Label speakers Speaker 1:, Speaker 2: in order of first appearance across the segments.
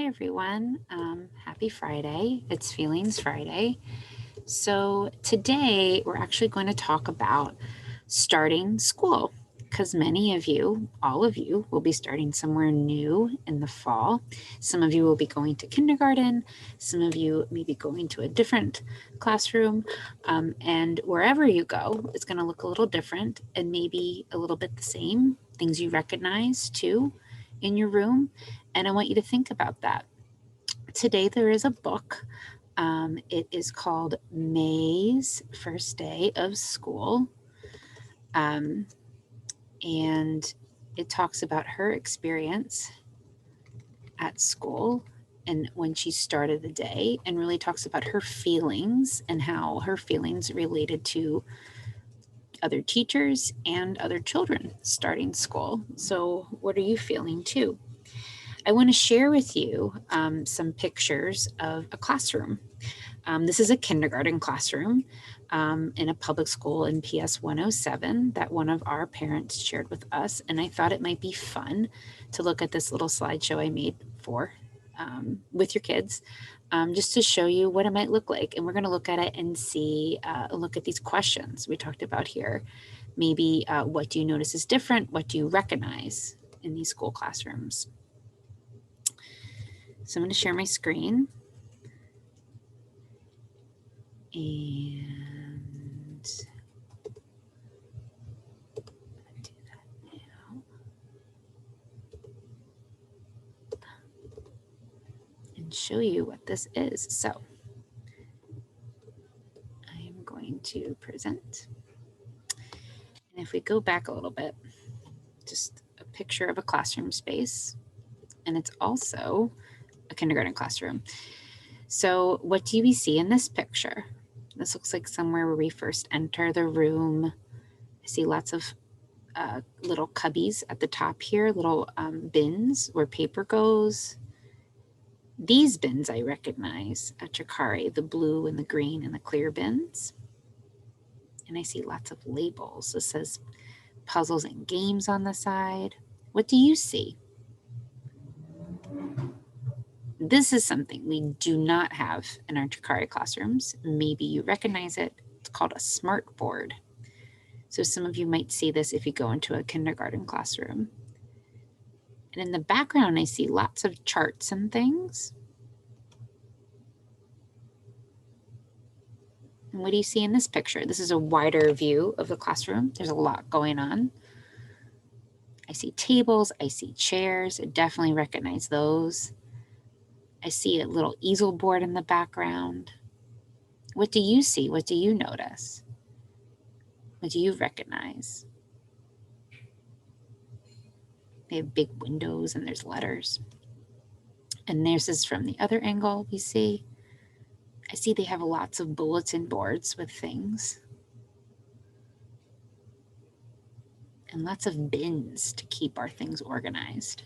Speaker 1: everyone. Happy Friday. It's Feelings Friday. So today we're actually going to talk about starting school because many of you, all of you, will be starting somewhere new in the fall. Some of you will be going to kindergarten. Some of you may be going to a different classroom. And wherever you go, it's going to look a little different and maybe a little bit the same. Things you recognize too in your room. And I want you to think about that. Today there is a book. It is called May's First Day of School. And it talks about her experience at school and when she started the day, and really talks about her feelings and how her feelings related to other teachers and other children starting school. So what are you feeling too? I want to share with you some pictures of a classroom. This is a kindergarten classroom in a public school in PS 107 that one of our parents shared with us. And I thought it might be fun to look at this little slideshow I made for with your kids, just to show you what it might look like. And we're going to look at it and see, look at these questions we talked about here. Maybe what do you notice is different? What do you recognize in these school classrooms? So I'm going to share my screen. And do that now. And show you what this is. So I am going to present. And if we go back a little bit, just a picture of a classroom space. And it's also a kindergarten classroom. So what do we see in this picture? This looks like somewhere where we first enter the room. I see lots of little cubbies at the top here, little bins where paper goes. These bins I recognize at Chikari, the blue and the green and the clear bins. And I see lots of labels. It says puzzles and games on the side. What do you see? This is something we do not have in our Chikari classrooms. Maybe you recognize it. It's called a smart board. So some of you might see this if you go into a kindergarten classroom. And in the background, I see lots of charts and things. And what do you see in this picture? This is a wider view of the classroom. There's a lot going on. I see tables, I see chairs. I definitely recognize those. I see a little easel board in the background. What do you see? What do you notice? What do you recognize? They have big windows and there's letters. And this is from the other angle we see. I see they have lots of bulletin boards with things. And lots of bins to keep our things organized.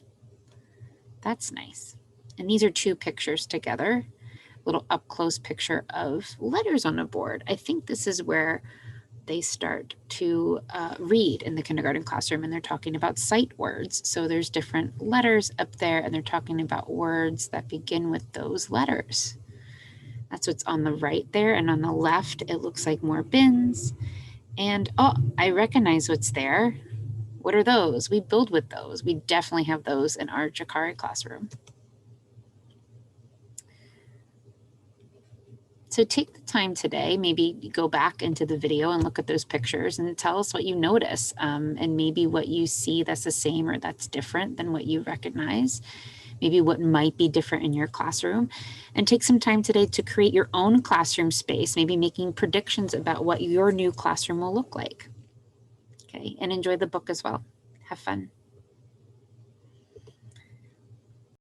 Speaker 1: That's nice. And these are two pictures together. A little up close picture of letters on a board. I think this is where they start to read in the kindergarten classroom, and they're talking about sight words. So there's different letters up there, and they're talking about words that begin with those letters. That's what's on the right there. And on the left, it looks like more bins. And oh, I recognize what's there. What are those? We build with those. We definitely have those in our Chikari classroom. So take the time today, maybe go back into the video and look at those pictures and tell us what you notice, and maybe what you see that's the same or that's different than what you recognize. Maybe what might be different in your classroom. And take some time today to create your own classroom space, maybe making predictions about what your new classroom will look like. Okay, and enjoy the book as well. Have fun.